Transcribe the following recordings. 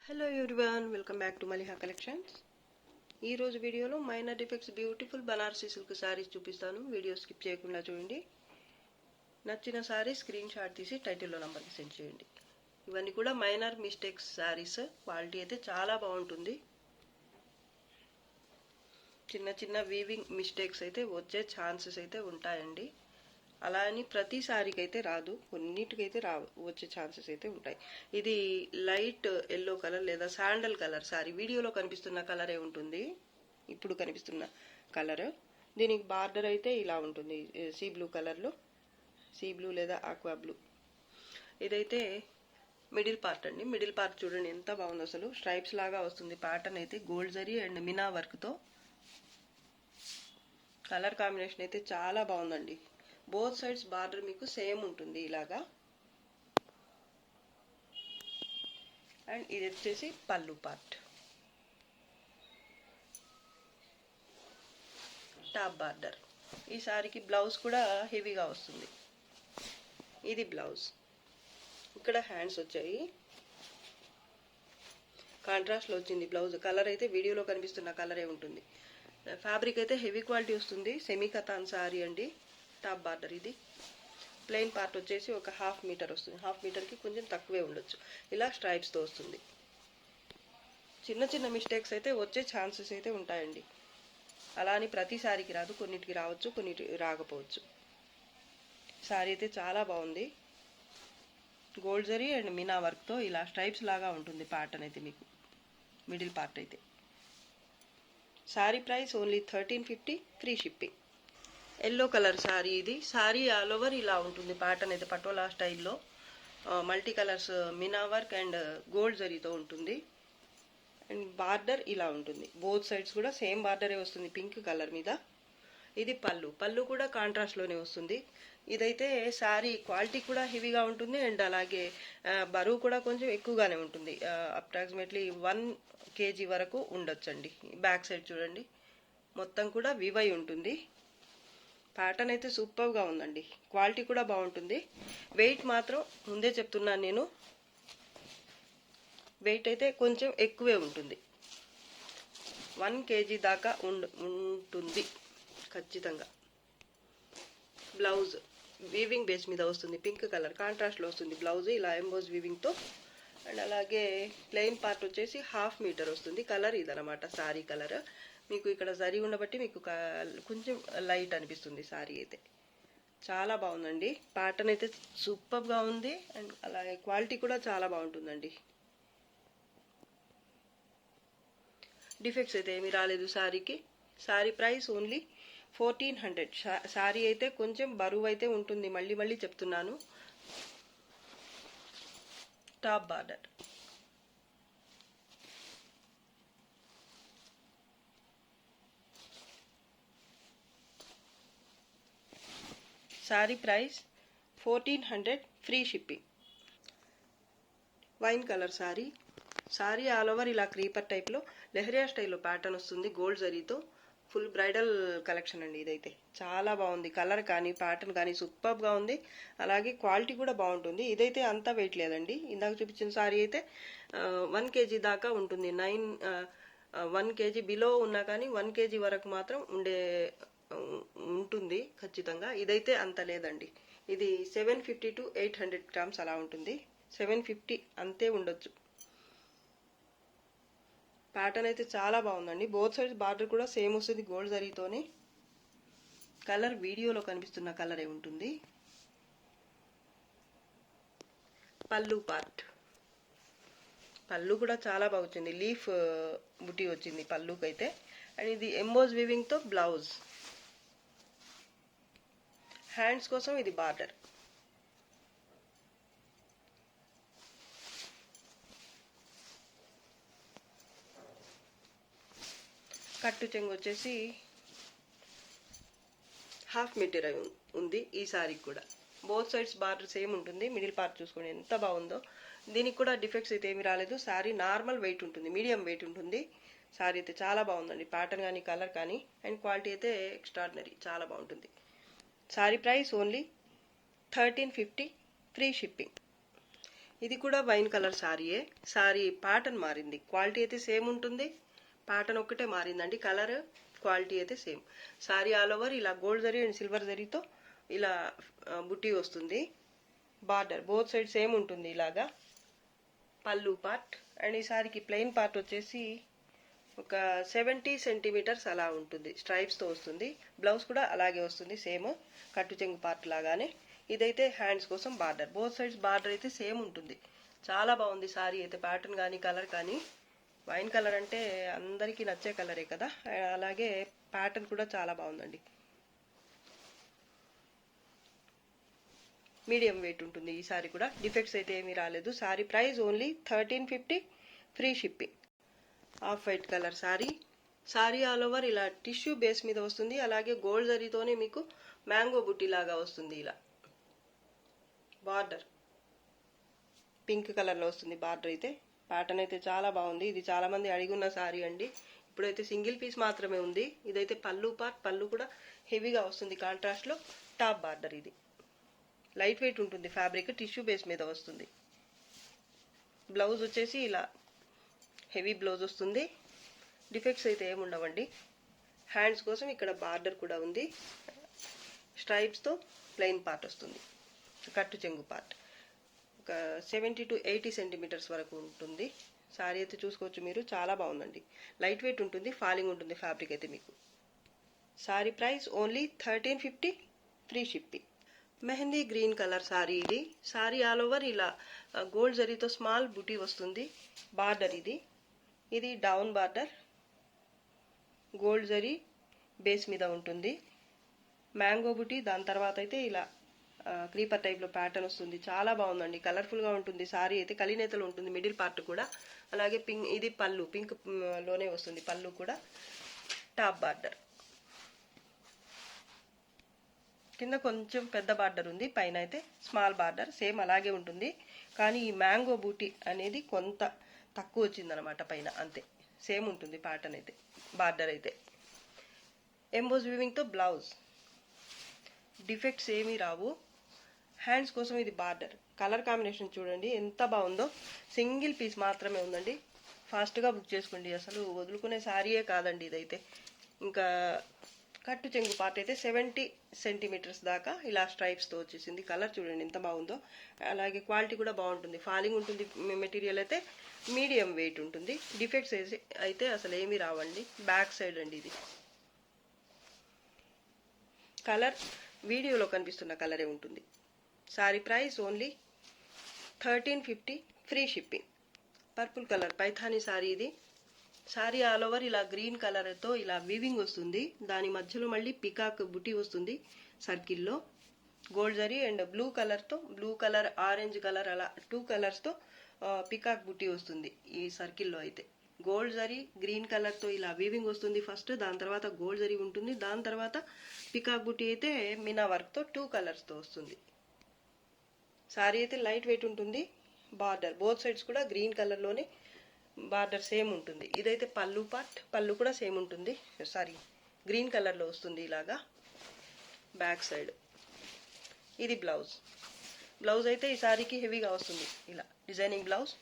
Hello everyone, welcome back to Maliha collections. ఈ రోజు వీడియోలో minor defects beautiful Banarasi silk saris చూపిస్తాను. వీడియో స్కిప్ చేయకుండా చూడండి. నచ్చిన శారీ స్క్రీన్ షాట్ తీసి టైటిల్లో నంబర్కి సెండ్ చేయండి. ఇవన్నీ కూడా మైనర్ మిస్టేక్స్ శారీస్. క్వాలిటీ అయితే చాలా బాగుంటుంది. చిన్న చిన్న వీవింగ్ మిస్టేక్స్ అయితే వచ్చే ఛాన్సెస్ అయితే ఉంటాయండి. అలా అని ప్రతి సారీకి అయితే రాదు, కొన్నిటికైతే వచ్చే ఛాన్సెస్ అయితే ఉంటాయి. ఇది లైట్ ఎల్లో కలర్ లేదా శాండల్ కలర్ సారీ. వీడియోలో కనిపిస్తున్న కలరే ఉంటుంది, ఇప్పుడు కనిపిస్తున్న కలర్. దీనికి బార్డర్ అయితే ఇలా ఉంటుంది, సీ బ్లూ కలర్లో, సీ బ్లూ లేదా ఆక్వా బ్లూ. ఇదైతే మిడిల్ పార్ట్ అండి. మిడిల్ పార్ట్ చూడండి ఎంత బాగుంది అసలు. స్ట్రైప్స్ లాగా వస్తుంది. ప్యాటర్న్ అయితే గోల్డ్ జరీ అండ్ మినా వర్క్తో. కలర్ కాంబినేషన్ అయితే చాలా బాగుందండి. బోత్ సైడ్స్ బార్డర్ మీకు సేమ్ ఉంటుంది ఇలాగా. అండ్ ఇది వచ్చేసి పళ్ళు పార్ట్, టాప్ బార్డర్. ఈ సారీకి బ్లౌజ్ కూడా హెవీగా వస్తుంది. ఇది బ్లౌజ్. ఇక్కడ హ్యాండ్స్ వచ్చాయి, కాంట్రాస్ట్లో వచ్చింది బ్లౌజ్. కలర్ అయితే వీడియోలో కనిపిస్తున్న కలరే ఉంటుంది. ఫ్యాబ్రిక్ అయితే హెవీ క్వాలిటీ వస్తుంది. సెమీ కతాన్ సారీ అండి. టాప్ బార్డర్ ఇది. ప్లెయిన్ పార్ట్ వచ్చేసి ఒక 1/2 మీటర్ వస్తుంది. 1/2 మీటర్కి కొంచెం తక్కువే ఉండొచ్చు. ఇలా స్ట్రైప్స్తో వస్తుంది. చిన్న చిన్న మిస్టేక్స్ అయితే వచ్చే ఛాన్సెస్ అయితే ఉంటాయండి. అలా అని ప్రతి సారీకి రాదు, కొన్నిటికి రావచ్చు, కొన్నిటికి రాకపోవచ్చు. సారీ అయితే చాలా బాగుంది. గోల్డ్ జరీ అండ్ మీనా వర్క్తో ఇలా స్ట్రైప్స్ లాగా ఉంటుంది ప్యాటర్న్ అయితే మీకు. మిడిల్ పార్ట్ అయితే. Sari price only 1350, free shipping. Yellow colour sorry ఇది. సారీ ఆల్ ఓవర్ ఇలా ఉంటుంది ప్యాటర్న్ అయితే, పటోలా స్టైల్లో. Multi colours Meena work and gold జరీతో ఉంటుంది. అండ్ బార్డర్ ఇలా ఉంటుంది. బోత్ సైడ్స్ కూడా సేమ్ బార్డరే వస్తుంది, పింక్ కలర్ మీద. ఇది పళ్ళు. పళ్ళు కూడా కాంట్రాస్ట్లోనే వస్తుంది. ఇదైతే శారీ క్వాలిటీ కూడా హెవీగా ఉంటుంది అండ్ అలాగే బరువు కూడా కొంచెం ఎక్కువగానే ఉంటుంది. అప్రాక్సిమేట్లీ 1 kg వరకు ఉండొచ్చండి. బ్యాక్ సైడ్ చూడండి, మొత్తం కూడా వివై ఉంటుంది. ప్యాటర్న్ అయితే సూపర్గా ఉందండి. క్వాలిటీ కూడా బాగుంటుంది. వెయిట్ మాత్రం ముందే చెప్తున్నాను నేను, వెయిట్ అయితే కొంచెం ఎక్కువే ఉంటుంది. 1 kg దాకా ఉంటుంది ఖచ్చితంగా. బ్లౌజ్ వీవింగ్ బేస్ మీద వస్తుంది, పింక్ కలర్ కాంట్రాస్ట్లో వస్తుంది బ్లౌజ్, ఇలా ఎంబోజ్ వీవింగ్తో. అండ్ అలాగే ప్లెయిన్ పార్ట్ వచ్చేసి 1/2 మీటర్ వస్తుంది. కలర్ ఇదనమాట, సారీ కలర్. మీకు ఇక్కడ జరీ ఉండబట్టి మీకు కొంచెం లైట్ అనిపిస్తుంది సారీ అయితే. చాలా బాగుందండి. ప్యాటర్న్ అయితే సూపర్గా ఉంది అండ్ అలాగే క్వాలిటీ కూడా చాలా బాగుంటుందండి. డిఫెక్ట్స్ అయితే ఏమీ రాలేదు సారీకి. Sorry price only 1400. సారీ అయితే కొంచెం బరువు అయితే ఉంటుంది, మళ్ళీ మళ్ళీ చెప్తున్నాను. Top border. Sorry price 1400, free shipping. Wine colour sorry. Sorry all over ఇలా క్రీపర్ టైప్లో లెహరియా స్టైల్లో ప్యాటర్న్ వస్తుంది గోల్డ్ జరీతో. ఫుల్ బ్రైడల్ కలెక్షన్ అండి ఇదైతే. చాలా బాగుంది. కలర్ కానీ ప్యాటర్న్ కానీ సూపర్గా ఉంది. అలాగే క్వాలిటీ కూడా బాగుంటుంది. ఇదైతే అంతా వెయిట్ లేదండి. ఇందాక చూపించిన సారీ అయితే 1 kg దాకా ఉంటుంది. 1 kg బిలో ఉన్నా కానీ 1 kg వరకు మాత్రం ఉంటుంది ఖచ్చితంగా. ఇదైతే అంత లేదండి. ఇది 750 to 800 grams అలా ఉంటుంది. 750 అంతే ఉండొచ్చు. ప్యాటర్న్ అయితే చాలా బాగుందండి. బోత్ సైడ్స్ బార్డర్ కూడా సేమ్ వస్తుంది గోల్డ్ జరీతోని. కలర్ వీడియోలో కనిపిస్తున్న కలరే ఉంటుంది. పళ్ళు పార్ట్. పళ్ళు కూడా చాలా బాగా వచ్చింది. లీఫ్ బుటీ వచ్చింది పళ్ళుకైతే. అండ్ ఇది ఎంబోజ్ వీవింగ్తో బ్లౌజ్. హ్యాండ్స్ కోసం ఇది బార్డర్. కట్టు చెంగు వచ్చేసి 1/2 మీటర్ ఉంది ఈ సారీకి కూడా. బోత్ సైడ్స్ బార్డర్ సేమ్ ఉంటుంది. మిడిల్ పార్ట్ చూసుకోండి ఎంత బాగుందో. దీనికి కూడా డిఫెక్ట్స్ అయితే ఏమీ రాలేదు. సారీ నార్మల్ వెయిట్ ఉంటుంది, మీడియం వెయిట్ ఉంటుంది. సారీ అయితే చాలా బాగుందండి. ప్యాటర్న్ కానీ కలర్ కానీ అండ్ క్వాలిటీ అయితే ఎక్స్ట్రాడినరీ, చాలా బాగుంటుంది. Sorry price only 1350, free shipping. ఇది కూడా వైన్ కలర్ సారీయే. సారీ ప్యాటర్న్ మారింది, క్వాలిటీ అయితే సేమ్ ఉంటుంది, ప్యాటర్న్ ఒక్కటే మారిందండి. కలర్ క్వాలిటీ అయితే సేమ్. సారీ ఆల్ ఓవర్ ఇలా గోల్డ్ జరీ అండ్ సిల్వర్ జరీతో ఇలా బుట్టి వస్తుంది. బార్డర్ బోత్ సైడ్ సేమ్ ఉంటుంది ఇలాగా. పళ్ళు పార్ట్ అండ్ ఈ సారీకి ప్లెయిన్ పార్ట్ వచ్చేసి ఒక 70 సెంటీమీటర్స్ అలా ఉంటుంది, స్ట్రైప్స్తో వస్తుంది. బ్లౌజ్ కూడా అలాగే వస్తుంది, సేమ్ కట్టు చెంగు పార్ట్ లాగానే. ఇదైతే హ్యాండ్స్ కోసం బార్డర్, బోత్ సైడ్స్ బార్డర్ అయితే సేమ్ ఉంటుంది. చాలా బాగుంది సారీ అయితే, ప్యాటర్న్ కానీ కలర్ కానీ. వైన్ కలర్ అంటే అందరికీ నచ్చే కలరే కదా, అలాగే ప్యాటర్న్ కూడా చాలా బాగుందండి. మీడియం వెయిట్ ఉంటుంది ఈ సారీ కూడా, డిఫెక్ట్స్ అయితే ఏమీ రాలేదు. Sorry price only 1350, free shipping. Off white colour sorry. Sorry all over ఇలా టిష్యూ బేస్ మీద వస్తుంది, అలాగే గోల్డ్ జరీతోనే మీకు మ్యాంగో బుట్టి లాగా వస్తుంది. ఇలా బార్డర్ పింక్ కలర్లో వస్తుంది బార్డర్ అయితే. ప్యాటర్న్ అయితే చాలా బాగుంది. ఇది చాలా మంది అడిగున్న సారీ అండి. ఇప్పుడైతే సింగిల్ పీస్ మాత్రమే ఉంది. ఇదైతే పళ్ళు పార్ట్, పళ్ళు కూడా హెవీగా వస్తుంది కాంట్రాస్ట్లో. టాప్ బార్డర్ ఇది లైట్ వెయిట్ ఉంటుంది, ఫ్యాబ్రిక్ టిష్యూ బేస్ మీద వస్తుంది. బ్లౌజ్ వచ్చేసి ఇలా హెవీ బ్లౌజ్ వస్తుంది, డిఫెక్ట్స్ అయితే ఏముండవండి. హ్యాండ్స్ కోసం ఇక్కడ బార్డర్ కూడా ఉంది, స్ట్రైప్స్తో ప్లెయిన్ పార్ట్ వస్తుంది, కట్టు చెంగు పార్ట్. ఒక 70 to 80 సెంటీమీటర్స్ వరకు ఉంటుంది. సారీ అయితే చూసుకోవచ్చు మీరు, చాలా బాగుందండి. లైట్ వెయిట్ ఉంటుంది, ఫాలింగ్ ఉంటుంది ఫ్యాబ్రిక్ అయితే మీకు. Sorry price only 1350, free shipping. Mehndi green colour sorry ఇది. సారీ ఆల్ ఓవర్ ఇలా గోల్డ్ జరీతో స్మాల్ బుటీ వస్తుంది. బార్డర్ ఇది down border, gold zari base మీద ఉంటుంది. మ్యాంగో బుటీ, దాని తర్వాత అయితే ఇలా క్రీపర్ టైప్లో ప్యాటర్న్ వస్తుంది. చాలా బాగుందండి, కలర్ఫుల్గా ఉంటుంది. సారీ అయితే కలినేతలు ఉంటుంది మిడిల్ పార్ట్ కూడా. అలాగే పింక్, ఇది పళ్ళు పింక్ లోనే వస్తుంది పళ్ళు కూడా. టాప్ బార్డర్ కింద కొంచెం పెద్ద బార్డర్ ఉంది, పైన అయితే స్మాల్ బార్డర్ సేమ్ అలాగే ఉంటుంది. కానీ ఈ మ్యాంగో బూటీ అనేది కొంత తక్కువ వచ్చిందనమాట పైన, అంతే. సేమ్ ఉంటుంది ప్యాటర్న్ అయితే, బార్డర్ అయితే. ఎంబోస్ వీవింగ్తో బ్లౌజ్, డిఫెక్ట్స్ ఏమీ రావు. హ్యాండ్స్ కోసం ఇది బార్డర్. కలర్ కాంబినేషన్ చూడండి ఎంత బాగుందో. సింగిల్ పీస్ మాత్రమే ఉందండి, ఫాస్ట్గా బుక్ చేసుకోండి. అసలు వదులుకునే సారీయే కాదండి ఇదైతే. ఇంకా కట్టు చెంగు పార్ట్ అయితే 70 సెంటీమీటర్స్ దాకా ఇలా స్ట్రైప్స్తో వచ్చేసింది. కలర్ చూడండి ఎంత బాగుందో. అలాగే క్వాలిటీ కూడా బాగుంటుంది, ఫాలింగ్ ఉంటుంది. మెటీరియల్ అయితే మీడియం వెయిట్ ఉంటుంది, డిఫెక్ట్స్ అయితే అసలు ఏమీ రావండి. బ్యాక్ సైడ్ అండి ఇది. కలర్ వీడియోలో కనిపిస్తున్న కలరే ఉంటుంది. Sorry price only 1350, free shipping. Purple colour Paithani sorry ఇది. సారీ ఆల్ ఓవర్ ఇలా గ్రీన్ కలర్తో ఇలా వీవింగ్ వస్తుంది. దాని మధ్యలో మళ్ళీ పికాక్ బుటీ వస్తుంది సర్కిల్లో. గోల్డ్ జరీ అండ్ బ్లూ కలర్తో, బ్లూ కలర్ ఆరెంజ్ కలర్ అలా 2 కలర్స్తో పికాక్ బుటీ వస్తుంది ఈ సర్కిల్లో అయితే. గోల్డ్ జరీ గ్రీన్ కలర్తో ఇలా వీవింగ్ వస్తుంది ఫస్ట్, దాని తర్వాత గోల్డ్ జరీ ఉంటుంది, దాని తర్వాత పికాక్ బుటీ అయితే మీనా వర్క్తో 2 కలర్స్తో వస్తుంది. సారీ అయితే లైట్ వెయిట్ ఉంటుంది. బార్డర్ బోత్ సైడ్స్ కూడా గ్రీన్ కలర్లోనే బార్డర్ సేమ్ ఉంటుంది. ఇదైతే పళ్ళు పార్ట్, పళ్ళు కూడా సేమ్ ఉంటుంది. సారీ గ్రీన్ కలర్లో వస్తుంది ఇలాగా. బ్యాక్ సైడ్ ఇది బ్లౌజ్. బ్లౌజ్ అయితే ఈ సారీకి హెవీగా వస్తుంది ఇలా డిజైనింగ్ బ్లౌజ్.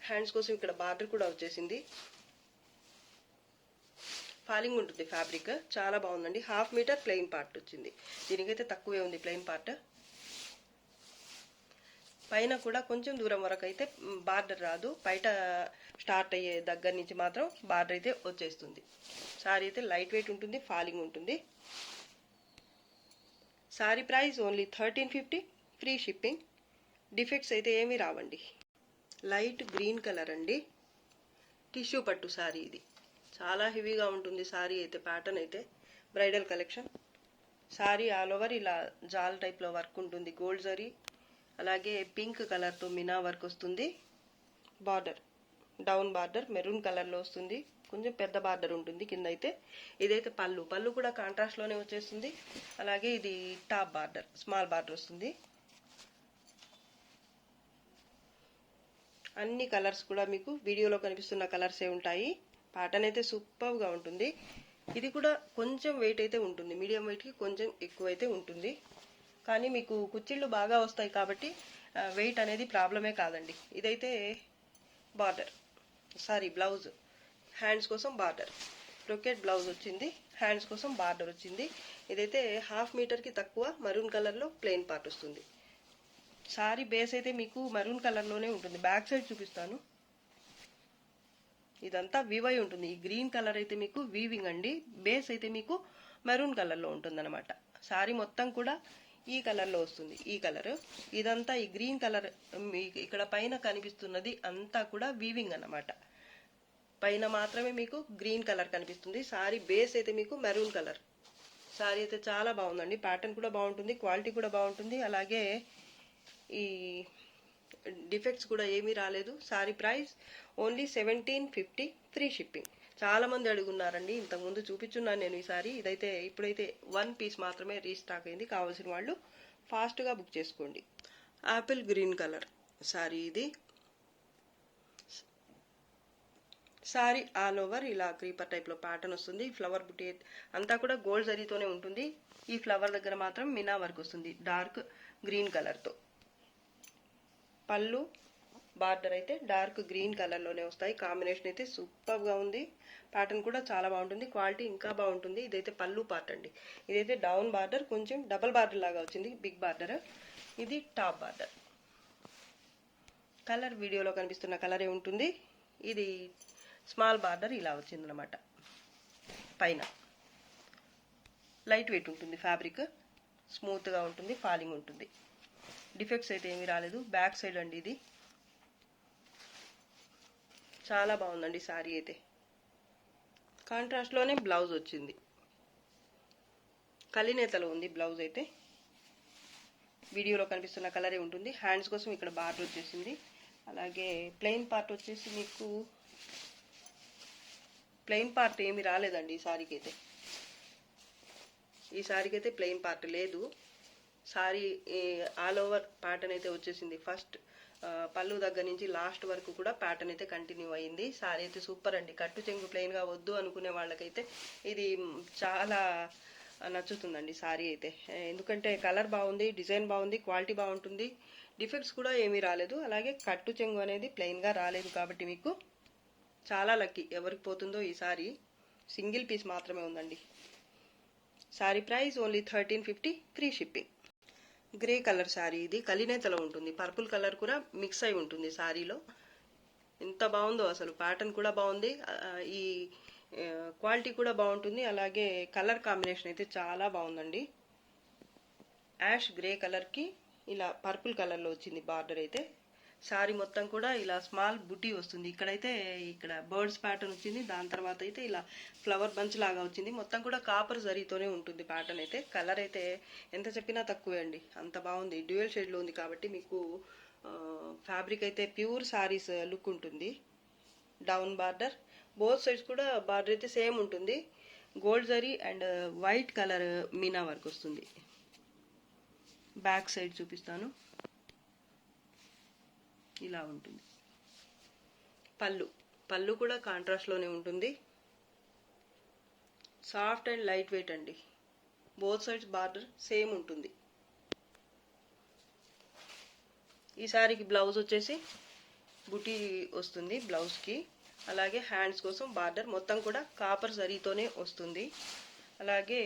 హ్యాండ్స్ కోసం ఇక్కడ బార్డర్ కూడా వచ్చేసింది. ఫాలింగ్ ఉంటుంది ఫ్యాబ్రిక్, చాలా బాగుందండి. 1/2 మీటర్ ప్లెయిన్ పార్ట్ వచ్చింది. దీనికైతే తక్కువే ఉంది ప్లెయిన్ పార్ట్. పైన కూడా కొంచెం దూరం వరకు అయితే బార్డర్ రాదు, బయట స్టార్ట్ అయ్యే దగ్గర నుంచి మాత్రం బార్డర్ అయితే వచ్చేస్తుంది. సారీ అయితే లైట్ వెయిట్ ఉంటుంది, ఫాలింగ్ ఉంటుంది. Sorry price only 1350, free shipping. Defects అయితే ఏమీ రావండి. లైట్ గ్రీన్ కలర్ అండి, టిష్యూ పట్టు సారీ ఇది. చాలా హెవీగా ఉంటుంది సారీ అయితే. ప్యాటర్న్ అయితే bridal collection. Sorry all over ఇలా జాల్ టైప్లో వర్క్ ఉంటుంది, గోల్డ్ జరీ అలాగే పింక్ కలర్తో మినా వర్క్ వస్తుంది. బార్డర్ డౌన్ బార్డర్ మెరూన్ కలర్లో వస్తుంది, కొంచెం పెద్ద బార్డర్ ఉంటుంది కింద అయితే. ఇదైతే పళ్ళు, పళ్ళు కూడా కాంట్రాస్ట్లోనే వచ్చేస్తుంది. అలాగే ఇది టాప్ బార్డర్, స్మాల్ బార్డర్ వస్తుంది. అన్ని కలర్స్ కూడా మీకు వీడియోలో కనిపిస్తున్న కలర్సే ఉంటాయి. ప్యాటర్న్ అయితే సూపర్గా ఉంటుంది. ఇది కూడా కొంచెం వెయిట్ అయితే ఉంటుంది, మీడియం వెయిట్కి కొంచెం ఎక్కువ అయితే ఉంటుంది. కానీ మీకు కుచ్చిళ్ళు బాగా వస్తాయి కాబట్టి వెయిట్ అనేది ప్రాబ్లమే కాదండి. ఇదైతే బార్డర్, బ్లౌజ్, హ్యాండ్స్ కోసం బార్డర్, బ్రొకెట్ బ్లౌజ్ వచ్చింది, హ్యాండ్స్ కోసం బార్డర్ వచ్చింది. ఇదైతే 1/2 మీటర్కి తక్కువ మరూన్ కలర్లో ప్లెయిన్ పార్ట్ వస్తుంది. సారీ బేస్ అయితే మీకు మరూన్ కలర్లోనే ఉంటుంది. బ్యాక్ సైడ్ చూపిస్తాను. ఇదంతా వివై ఉంటుంది. ఈ గ్రీన్ కలర్ అయితే మీకు వీవింగ్ అండి. బేస్ అయితే మీకు మెరూన్ కలర్లో ఉంటుంది అనమాట. సారీ మొత్తం కూడా ఈ కలర్లో వస్తుంది. ఈ కలర్ ఇదంతా ఈ గ్రీన్ కలర్ ఇక్కడ పైన కనిపిస్తున్నది అంతా కూడా వీవింగ్ అన్నమాట. పైన మాత్రమే మీకు గ్రీన్ కలర్ కనిపిస్తుంది. సారీ బేస్ అయితే మీకు మెరూన్ కలర్. సారీ అయితే చాలా బాగుందండి. ప్యాటర్న్ కూడా బాగుంటుంది, క్వాలిటీ కూడా బాగుంటుంది. అలాగే ఈ డిఫెక్ట్స్ కూడా ఏమీ రాలేదు. Sorry price only 1750 free shipping. చాలా మంది అడుగున్నారండి. ఇంతకుముందు చూపించున్నాను నేను ఈ సారీ. ఇప్పుడైతే 1 పీస్ మాత్రమే రీస్టాక్ అయింది. కావాల్సిన వాళ్ళు ఫాస్ట్గా బుక్ చేసుకోండి. ఆపిల్ గ్రీన్ కలర్ సారీ ఇది. సారీ ఆల్ ఓవర్ ఇలా క్రీపర్ టైప్లో ప్యాటర్న్ వస్తుంది. ఫ్లవర్ బుటీ అంతా కూడా గోల్డ్ జరీతోనే ఉంటుంది. ఈ ఫ్లవర్ దగ్గర మాత్రం మీనా వర్క్ వస్తుంది డార్క్ గ్రీన్ కలర్తో. పళ్ళు బార్డర్ అయితే డార్క్ గ్రీన్ కలర్లోనే వస్తాయి. కాంబినేషన్ అయితే సూపర్గా ఉంది. ప్యాటర్న్ కూడా చాలా బాగుంటుంది, క్వాలిటీ ఇంకా బాగుంటుంది. ఇదైతే పళ్ళు పార్ట్ అండి. ఇదైతే డౌన్ బార్డర్, కొంచెం డబల్ బార్డర్ లాగా వచ్చింది, బిగ్ బార్డర్. ఇది టాప్ బార్డర్. కలర్ వీడియోలో కనిపిస్తున్న కలరే ఉంటుంది. ఇది స్మాల్ బార్డర్ ఇలా వచ్చిందనమాట. పైన లైట్ వెయిట్ ఉంటుంది, ఫ్యాబ్రిక్ స్మూత్గా ఉంటుంది, ఫాలింగ్ ఉంటుంది. డిఫెక్ట్స్ అయితే ఏమీ రాలేదు. బ్యాక్ సైడ్ అండి ఇది. చాలా బాగుందండి సారీ అయితే. కాంట్రాస్ట్లోనే బ్లౌజ్ వచ్చింది. కలినేతలో ఉంది బ్లౌజ్ అయితే. వీడియోలో కనిపిస్తున్న కలరే ఉంటుంది. హ్యాండ్స్ కోసం ఇక్కడ బార్డర్ వచ్చేసింది. అలాగే ప్లెయిన్ పార్ట్ వచ్చేసి మీకు ప్లెయిన్ పార్ట్ ఏమి రాలేదండి ఈ సారీకి అయితే. ఈ సారీకి అయితే ప్లెయిన్ పార్ట్ లేదు. సారీ ఆల్ ఓవర్ ప్యాటర్న్ అయితే వచ్చేసింది. ఫస్ట్ పళ్ళు దగ్గర నుంచి లాస్ట్ వరకు కూడా ప్యాటర్న్ అయితే కంటిన్యూ అయింది. సారీ అయితే సూపర్ అండి. కట్టు చెంగు ప్లెయిన్గా వద్దు అనుకునే వాళ్ళకైతే ఇది చాలా నచ్చుతుందండి సారీ అయితే. ఎందుకంటే కలర్ బాగుంది, డిజైన్ బాగుంది, క్వాలిటీ బాగుంటుంది. డిఫెక్ట్స్ కూడా ఏమీ రాలేదు. అలాగే కట్టు చెంగు అనేది ప్లెయిన్గా రాలేదు కాబట్టి మీకు చాలా లక్కీ. ఎవరికి పోతుందో ఈ సారీ. సింగిల్ పీస్ మాత్రమే ఉందండి. Sorry price only 1350 free shipping. Grey colour sari ఇది. కలినేతలో ఉంటుంది. పర్పుల్ కలర్ కూడా మిక్స్ అయి ఉంటుంది శారీలో. ఎంత బాగుందో అసలు. ప్యాటర్న్ కూడా బాగుంది, ఈ క్వాలిటీ కూడా బాగుంటుంది. అలాగే కలర్ కాంబినేషన్ అయితే చాలా బాగుందండి. యాష్ గ్రే కలర్కి ఇలా పర్పుల్ కలర్లో వచ్చింది బార్డర్ అయితే. శారీ మొత్తం కూడా ఇలా స్మాల్ బుటీ వస్తుంది. ఇక్కడ బర్డ్స్ ప్యాటర్న్ వచ్చింది. దాని తర్వాత అయితే ఇలా ఫ్లవర్ బంచ్ లాగా వచ్చింది. మొత్తం కూడా కాపర్ జరీతోనే ఉంటుంది ప్యాటర్న్ అయితే. కలర్ అయితే ఎంత చెప్పినా తక్కువే అండి, అంత బాగుంది. డ్యూయల్ షేడ్లో ఉంది కాబట్టి మీకు ఫ్యాబ్రిక్ అయితే ప్యూర్ సారీస్ లుక్ ఉంటుంది. డౌన్ బార్డర్, బోత్ సైడ్స్ కూడా బార్డర్ అయితే సేమ్ ఉంటుంది. Gold zari and white colour Meena work వస్తుంది. బ్యాక్ సైడ్ చూపిస్తాను. ఇలా ఉంటుంది. పళ్ళు కూడా కాంట్రాస్ట్లోనే ఉంటుంది. సాఫ్ట్ అండ్ లైట్ వెయిట్ అండి. బోత్ సైడ్స్ బార్డర్ సేమ్ ఉంటుంది. ఈ సారీకి బ్లౌజ్ వచ్చేసి బుటీ వస్తుంది బ్లౌజ్కి. అలాగే హ్యాండ్స్ కోసం బార్డర్ మొత్తం కూడా కాపర్ జరీతోనే వస్తుంది. అలాగే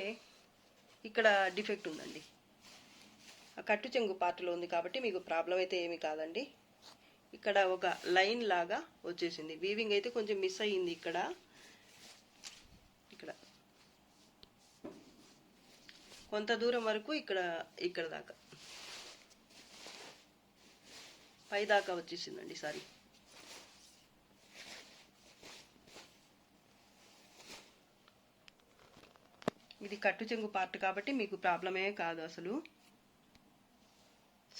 ఇక్కడ డిఫెక్ట్ ఉందండి, ఆ కట్టు చెంగు పార్ట్లో ఉంది కాబట్టి మీకు ప్రాబ్లం అయితే ఏమీ కాదండి. ఇక్కడ ఒక లైన్ లాగా వచ్చేసింది. వీవింగ్ అయితే కొంచెం మిస్ అయ్యింది. ఇక్కడ కొంత దూరం వరకు ఇక్కడ దాకా పై దాకా వచ్చేసిందండి సారీ. ఇది కట్టు చెంగు పార్ట్ కాబట్టి మీకు ప్రాబ్లమే కాదు అసలు.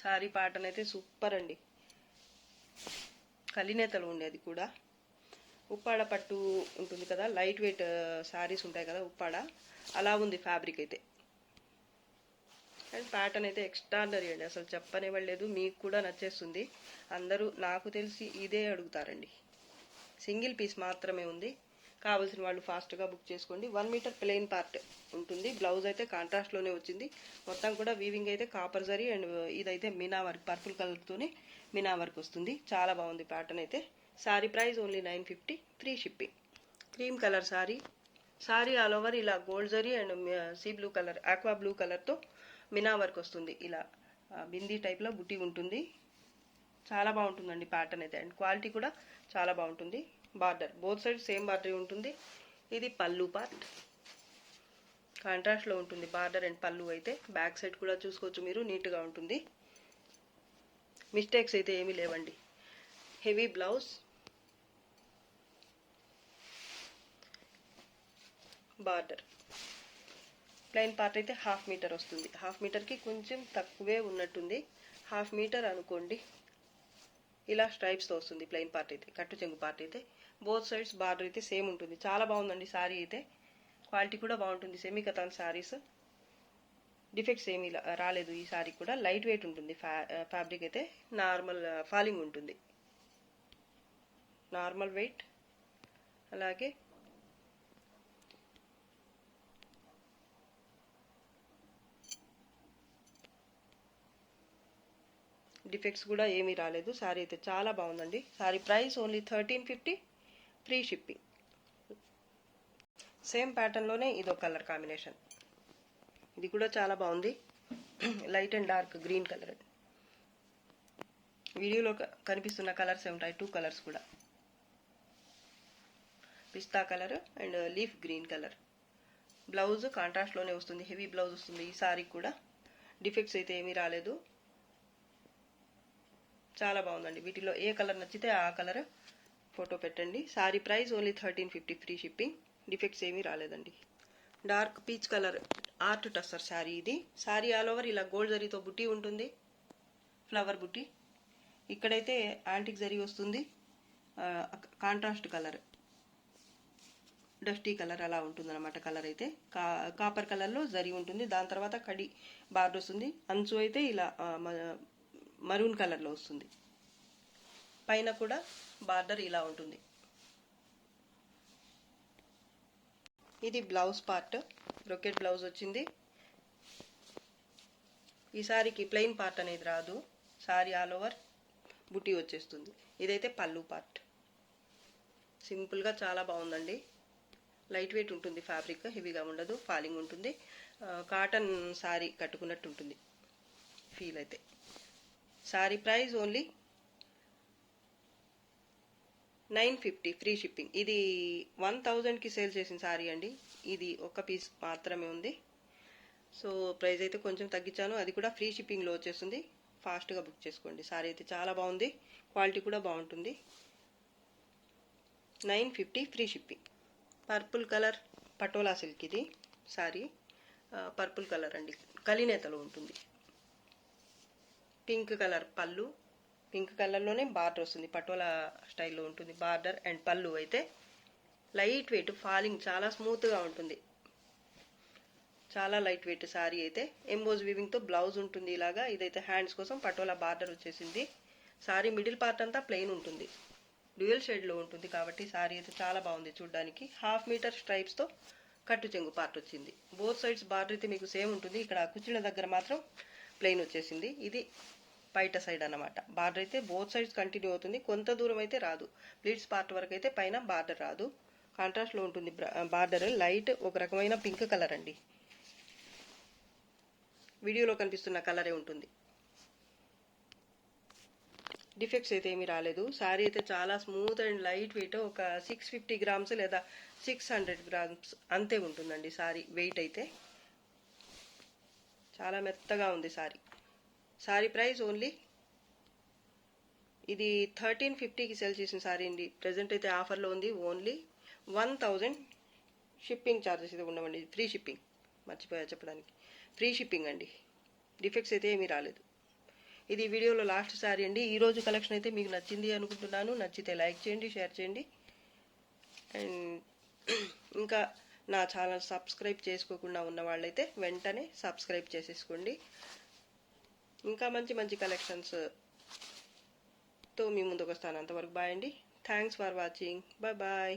సారీ ప్యాటర్న్ అయితే సూపర్ అండి. కలినేతలు ఉండేది కూడా. ఉప్పాడ పట్టు ఉంటుంది కదా, లైట్ వెయిట్ శారీస్ ఉంటాయి కదా ఉప్పాడ, అలా ఉంది ఫ్యాబ్రిక్ అయితే. అండ్ ప్యాటర్న్ అయితే ఎక్స్ట్రాడనరీ అండి, అసలు చెప్పనివ్వలేదు. మీకు కూడా నచ్చేస్తుంది. అందరూ నాకు తెలిసి ఇదే అడుగుతారండి. సింగిల్ పీస్ మాత్రమే ఉంది. కావాల్సిన వాళ్ళు ఫాస్ట్గా బుక్ చేసుకోండి. 1 మీటర్ ప్లెయిన్ పార్ట్ ఉంటుంది. బ్లౌజ్ అయితే కాంట్రాస్ట్లోనే వచ్చింది. మొత్తం కూడా వీవింగ్ అయితే కాపర్ జరీ అండ్ ఇదైతే మీనా వర్క్, పర్పుల్ కలర్తోనే మీనా వర్క్ వస్తుంది. చాలా బాగుంది ప్యాటర్న్ అయితే. Sari price only 950, free shipping. Cream colour sari all over ఇలా gold zari and sea blue colour, aqua blue కలర్తో మీనా వర్క్ వస్తుంది. ఇలా బిందీ టైప్లో బుట్టి ఉంటుంది. చాలా బాగుంటుందండి ప్యాటర్న్ అయితే. అండ్ క్వాలిటీ కూడా చాలా బాగుంటుంది. Border both side same border ఉంటుంది. ఇది పళ్ళు పార్ట్, కాంట్రాస్ట్లో ఉంటుంది బార్డర్ అండ్ పళ్ళు అయితే. బ్యాక్ సైడ్ కూడా చూసుకోవచ్చు మీరు, నీట్గా ఉంటుంది. మిస్టేక్స్ అయితే ఏమీ లేవండి. Heavy blouse, border. Plain part అయితే 1/2 మీటర్ వస్తుంది. 1/2 మీటర్కి కొంచెం తక్కువే ఉన్నట్టుంది, 1/2 మీటర్ అనుకోండి. ఇలా స్ట్రైప్స్తో వస్తుంది ప్లెయిన్ పార్ట్ అయితే. కట్టు చెంగు పార్ట్ అయితే బోత్ సైడ్స్ బార్డర్ అయితే సేమ్ ఉంటుంది. చాలా బాగుందండి శారీ అయితే. క్వాలిటీ కూడా బాగుంటుంది. సెమీ కతాన్ శారీస్, డిఫెక్ట్స్ ఏమీ రాలేదు. ఈ శారీ కూడా లైట్ వెయిట్ ఉంటుంది. ఫ్యాబ్రిక్ అయితే నార్మల్ ఫాలింగ్ ఉంటుంది, నార్మల్ వెయిట్. అలాగే డిఫెక్ట్స్ కూడా ఏమీ రాలేదు. శారీ అయితే చాలా బాగుందండి. Sari price only 1350, free shipping. Same ప్యాటర్న్లోనే ఇదో కలర్ కాంబినేషన్. ఇది కూడా చాలా బాగుంది. Light and dark green colour. వీడియోలో కనిపిస్తున్న కలర్స్ ఉంటాయి, 2 కలర్స్ కూడా. పిస్తా colour and leaf green colour. Blouse కాంట్రాస్ట్లోనే వస్తుంది, హెవీ బ్లౌజ్ వస్తుంది ఈ శారీ కూడా. డిఫెక్ట్స్ అయితే ఏమీ రాలేదు. చాలా బాగుందండి. వీటిలో ఏ కలర్ నచ్చితే ఆ కలర్ ఫోటో పెట్టండి. Sari price only 1350, free shipping. Defects ఏమీ రాలేదండి. Dark peach colour art tussar sari ఇది. శారీ ఆల్ ఓవర్ ఇలా గోల్డ్ జరీతో బుట్టి ఉంటుంది, ఫ్లవర్ బుట్టి. ఇక్కడైతే యాంటిక్ జరీ వస్తుంది. కాంట్రాస్ట్ కలర్, డస్టీ కలర్ అలా ఉంటుంది అనమాట. కలర్ అయితే కాపర్ కలర్లో జరీ ఉంటుంది. దాని తర్వాత కడి బార్డర్ వస్తుంది. అంచు అయితే ఇలా మరూన్ కలర్లో వస్తుంది. పైన కూడా బార్డర్ ఇలా ఉంటుంది. ఇది బ్లౌజ్ పార్ట్, బ్రొకెట్ బ్లౌజ్ వచ్చింది. ఈ సారీకి ప్లెయిన్ పార్ట్ అనేది రాదు, సారీ ఆల్ ఓవర్ బుటీ వచ్చేస్తుంది. ఇదైతే పళ్ళు పార్ట్. సింపుల్గా చాలా బాగుందండి. లైట్ వెయిట్ ఉంటుంది ఫ్యాబ్రిక్, హెవీగా ఉండదు, ఫాలింగ్ ఉంటుంది. కాటన్ సారీ కట్టుకున్నట్టు ఉంటుంది ఫీల్ అయితే. Sari price only 950, free shipping. ఇది 1000కి సేల్ చేసిన సారీ అండి. ఇది ఒక పీస్ మాత్రమే ఉంది. సో ప్రైస్ అయితే కొంచెం తగ్గించాను, అది కూడా ఫ్రీ షిప్పింగ్లో వచ్చేస్తుంది. ఫాస్ట్గా బుక్ చేసుకోండి. సారీ అయితే చాలా బాగుంది, క్వాలిటీ కూడా బాగుంటుంది. 950, free shipping. Purple colour patola silk ఇది సారీ. పర్పుల్ కలర్ అండి, కలినేతలో ఉంటుంది. పింక్ కలర్ పళ్ళు, పింక్ కలర్లోనే బార్డర్ వస్తుంది, పటోలా స్టైల్లో ఉంటుంది బార్డర్ అండ్ పళ్ళు. అయితే లైట్ వెయిట్, ఫాలింగ్ చాలా స్మూత్గా ఉంటుంది, చాలా లైట్ వెయిట్ సారీ అయితే. ఎంబోజ్ వీవింగ్తో బ్లౌజ్ ఉంటుంది ఇలాగా. ఇదైతే హ్యాండ్స్ కోసం పటోలా బార్డర్ వచ్చేసింది. సారీ మిడిల్ పార్ట్ అంతా ప్లెయిన్ ఉంటుంది, డ్యూయల్ షేడ్లో ఉంటుంది కాబట్టి సారీ అయితే చాలా బాగుంది చూడడానికి. 1/2 మీటర్ స్ట్రైప్స్తో కట్టు చెంగు పార్ట్ వచ్చింది. బోత్ సైడ్స్ బార్డర్ అయితే మీకు సేమ్ ఉంటుంది. ఇక్కడ కుచ్చిళ్ళ దగ్గర మాత్రం ప్లెయిన్ వచ్చేసింది. ఇది బయట సైడ్ అన్నమాట. బార్డర్ అయితే బోత్ సైడ్స్ కంటిన్యూ అవుతుంది, కొంత దూరం అయితే రాదు. ప్లీట్స్ పార్ట్ వరకు అయితే పైన బార్డర్ రాదు, కాంట్రాస్ట్లో ఉంటుంది బార్డర్. లైట్ ఒక రకమైన పింక్ కలర్ అండి, వీడియోలో కనిపిస్తున్న కలరే ఉంటుంది. డిఫెక్ట్స్ అయితే ఏమీ రాలేదు. శారీ అయితే చాలా స్మూత్ అండ్ లైట్ వెయిట్. ఒక 650 గ్రామ్స్ లేదా 600 గ్రామ్స్ అంతే ఉంటుందండి శారీ వెయిట్ అయితే. చాలా మెత్తగా ఉంది శారీ. శారీ ప్రైస్ ఓన్లీ, ఇది 1350కి సేల్ చేసిన శారీ అండి. ప్రజెంట్ అయితే ఆఫర్లో ఉంది. ఓన్లీ 1000 షిప్పింగ్ ఛార్జెస్ అయితే ఉండవండి. ఫ్రీ షిప్పింగ్, మర్చిపోయా చెప్పడానికి, ఫ్రీ షిప్పింగ్ అండి. డిఫెక్ట్స్ అయితే ఏమీ రాలేదు. ఇది వీడియోలో లాస్ట్ శారీ అండి. ఈరోజు కలెక్షన్ అయితే మీకు నచ్చింది అనుకుంటున్నాను. నచ్చితే లైక్ చేయండి, షేర్ చేయండి. అండ్ ఇంకా నా ఛానల్ సబ్స్క్రైబ్ చేసుకోకుండా ఉన్న వాళ్ళైతే వెంటనే సబ్స్క్రైబ్ చేసేసుకోండి. ఇంకా మంచి మంచి కలెక్షన్స్తో మీ ముందుకు వస్తాను. అంతవరకు బాయ్ అండి. Thanks for watching. Bye bye.